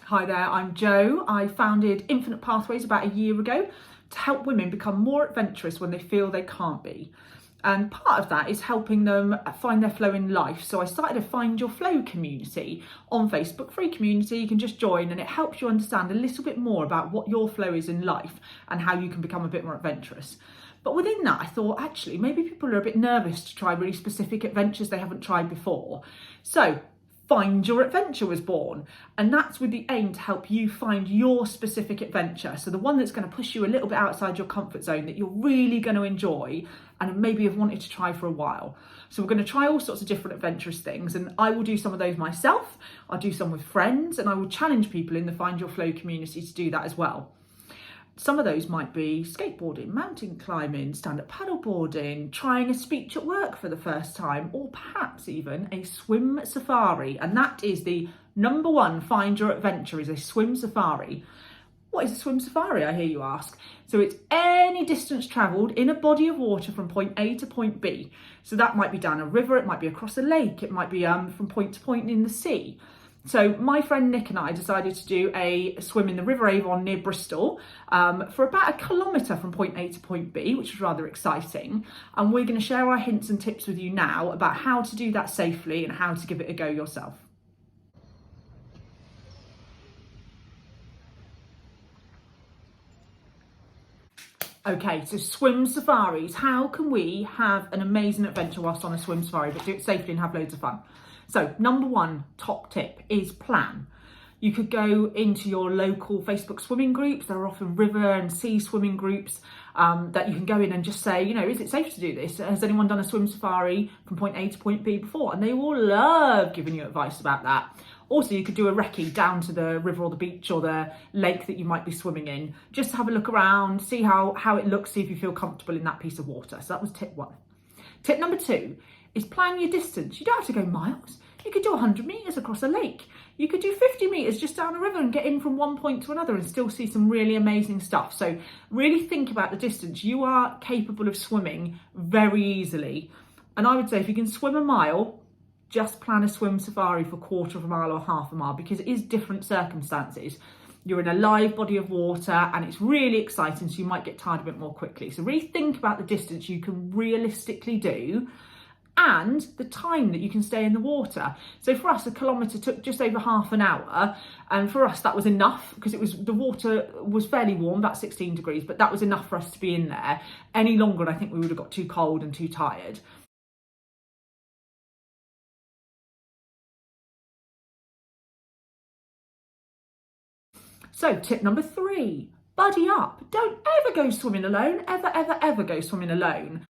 Hi there, I'm Jo. I founded Infinite Pathways about a year ago to help women become more adventurous when they feel they can't be. And part of that is helping them find their flow in life. So I started a Find Your Flow community on Facebook, free community. You can just join and it helps you understand a little bit more about what your flow is in life and how you can become a bit more adventurous. But within that, I thought actually maybe people are a bit nervous to try really specific adventures they haven't tried before. So Find Your Adventure was born, and that's with the aim to help you find your specific adventure. So the one that's going to push you a little bit outside your comfort zone that you're really going to enjoy and maybe have wanted to try for a while. So we're going to try all sorts of different adventurous things, and I will do some of those myself. I'll do some with friends, and I will challenge people in the Find Your Flow community to do that as well. Some of those might be skateboarding, mountain climbing, stand-up paddleboarding, trying a speech at work for the first time, or perhaps even a swim safari. And that is the number one Find Your Adventure, is a swim safari. What is a swim safari, I hear you ask? So it's any distance travelled in a body of water from point A to point B. So that might be down a river, it might be across a lake, it might be from point to point in the sea. So my friend Nick and I decided to do a swim in the River Avon near Bristol for about 1 kilometre from point A to point B, which was rather exciting. And we're going to share our hints and tips with you now about how to do that safely and how to give it a go yourself. Okay, so swim safaris. How can we have an amazing adventure whilst on a swim safari, but do it safely and have loads of fun? So number one top tip is plan. You could go into your local Facebook swimming groups. There are often river and sea swimming groups that you can go in and just say, is it safe to do this? Has anyone done a swim safari from point A to point B before? And they will love giving you advice about that. Also, you could do a recce down to the river or the beach or the lake that you might be swimming in, just to have a look around, see how it looks, see if you feel comfortable in that piece of water. So that was tip one. Tip number two is plan your distance. You don't have to go miles. You could do 100 metres across a lake. You could do 50 metres just down a river and get in from one point to another and still see some really amazing stuff. So really think about the distance. You are capable of swimming very easily. And I would say if you can swim a mile, just plan a swim safari for 1/4 of a mile or 1/2 a mile, because it is different circumstances. You're in a live body of water and it's really exciting, so you might get tired a bit more quickly. So really think about the distance you can realistically do and the time that you can stay in the water. So for us, 1 kilometre took just over half an hour, and for us that was enough because the water was fairly warm, about 16 degrees, but that was enough for us to be in there. Any longer and I think we would have got too cold and too tired. So tip number 3, buddy up. Don't ever go swimming alone, ever go swimming alone.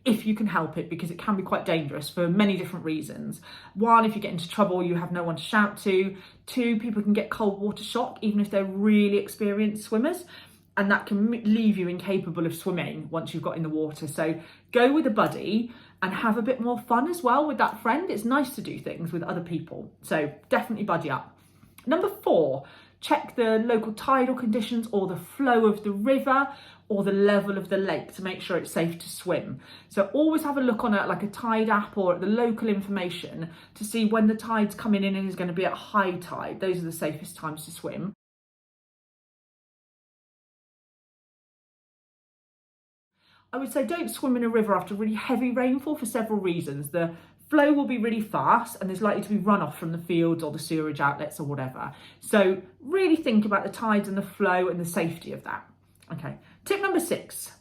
If you can help it, because it can be quite dangerous for many different reasons. One, if you get into trouble, you have no one to shout to. 2, people can get cold water shock, even if they're really experienced swimmers, and that can leave you incapable of swimming once you've got in the water. So go with a buddy and have a bit more fun as well with that friend. It's nice to do things with other people. So definitely buddy up. Number 4, check the local tidal conditions or the flow of the river or the level of the lake to make sure it's safe to swim. So always have a look on a tide app or at the local information to see when the tide's coming in and is going to be at high tide. Those are the safest times to swim. I would say don't swim in a river after really heavy rainfall for several reasons. The flow will be really fast and there's likely to be runoff from the fields or the sewerage outlets or whatever. So really think about the tides and the flow and the safety of that. Okay, tip number 6,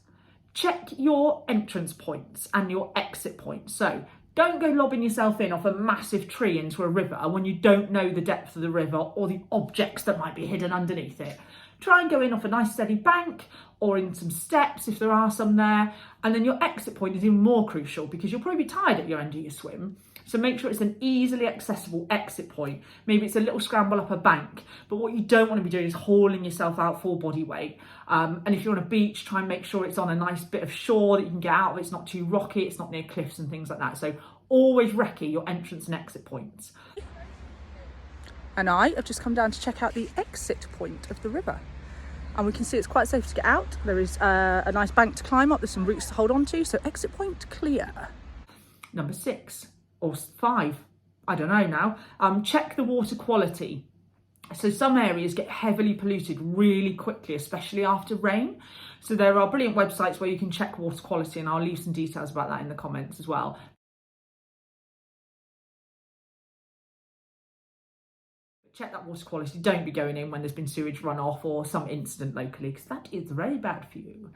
check your entrance points and your exit points. So don't go lobbing yourself in off a massive tree into a river when you don't know the depth of the river or the objects that might be hidden underneath it. Try and go in off a nice steady bank or in some steps if there are some there. And then your exit point is even more crucial because you'll probably be tired at your end of your swim. So make sure it's an easily accessible exit point. Maybe it's a little scramble up a bank, but what you don't want to be doing is hauling yourself out full body weight. And if you're on a beach, try and make sure it's on a nice bit of shore that you can get out of. It's not too rocky, it's not near cliffs and things like that. So always recce your entrance and exit points. And I have just come down to check out the exit point of the river. And we can see it's quite safe to get out. There is a nice bank to climb up. There's some roots to hold on to. So exit point clear. Number 6 or 5, I don't know now. Check the water quality. So some areas get heavily polluted really quickly, especially after rain. So there are brilliant websites where you can check water quality, and I'll leave some details about that in the comments as well. Check that water quality. Don't be going in when there's been sewage runoff or some incident locally, because that is very bad for you.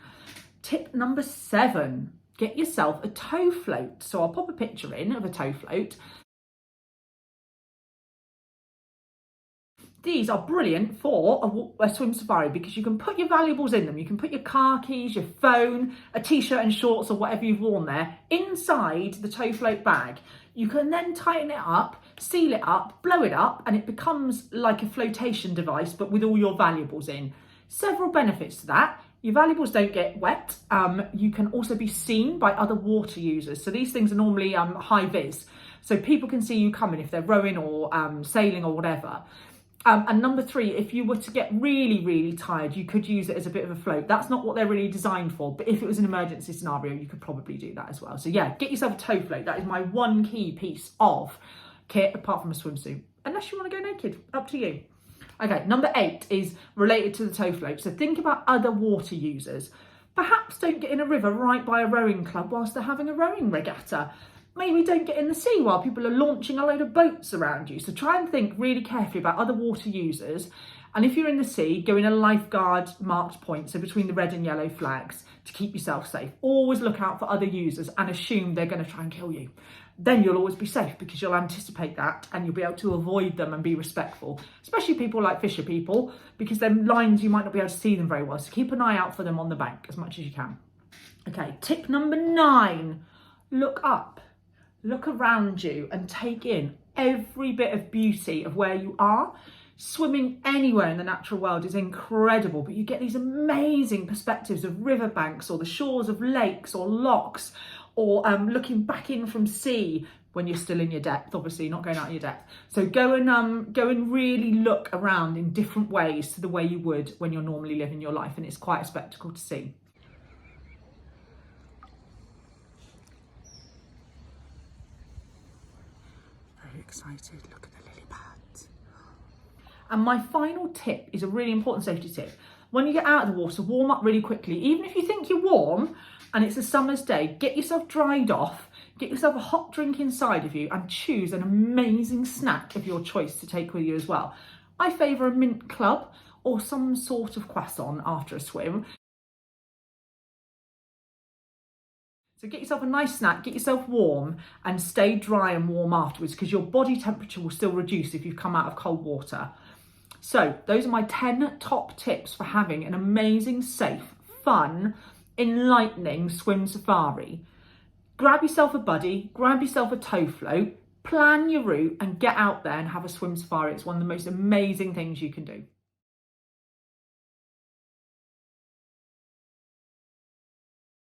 Tip number 7, get yourself a tow float. So I'll pop a picture in of a tow float. These are brilliant for a swim safari because you can put your valuables in them. You can put your car keys, your phone, a t-shirt and shorts or whatever you've worn there inside the tow float bag. You can then tighten it up, seal it up, blow it up, and it becomes like a flotation device but with all your valuables in. Several benefits to that. Your valuables don't get wet. You can also be seen by other water users. So these things are normally high vis. So people can see you coming if they're rowing or sailing or whatever. And number 3, if you were to get really, really tired, you could use it as a bit of a float. That's not what they're really designed for, but if it was an emergency scenario, you could probably do that as well. So yeah, get yourself a tow float. That is my one key piece of kit, apart from a swimsuit. Unless you want to go naked, up to you. Okay, number 8 is related to the tow float. So think about other water users. Perhaps don't get in a river right by a rowing club whilst they're having a rowing regatta. Maybe don't get in the sea while people are launching a load of boats around you. So try and think really carefully about other water users. And if you're in the sea, go in a lifeguard marked point, so between the red and yellow flags, to keep yourself safe. Always look out for other users and assume they're going to try and kill you. Then you'll always be safe because you'll anticipate that and you'll be able to avoid them and be respectful. Especially people like fisher people, because they're lines, you might not be able to see them very well. So keep an eye out for them on the bank as much as you can. Okay, tip number 9, look up. Look around you and take in every bit of beauty of where you are. Swimming anywhere in the natural world is incredible, but you get these amazing perspectives of riverbanks or the shores of lakes or lochs, or looking back in from sea when you're still in your depth, obviously not going out of your depth. So go and really look around in different ways to the way you would when you're normally living your life, and it's quite a spectacle to see. Excited, look at the lily pads. And my final tip is a really important safety tip. When you get out of the water, warm up really quickly. Even if you think you're warm and it's a summer's day, get yourself dried off, get yourself a hot drink inside of you, and choose an amazing snack of your choice to take with you as well. I favour a mint club or some sort of croissant after a swim. So get yourself a nice snack, get yourself warm, and stay dry and warm afterwards, because your body temperature will still reduce if you've come out of cold water. So those are my 10 top tips for having an amazing, safe, fun, enlightening swim safari. Grab yourself a buddy, grab yourself a tow float, plan your route and get out there and have a swim safari. It's one of the most amazing things you can do.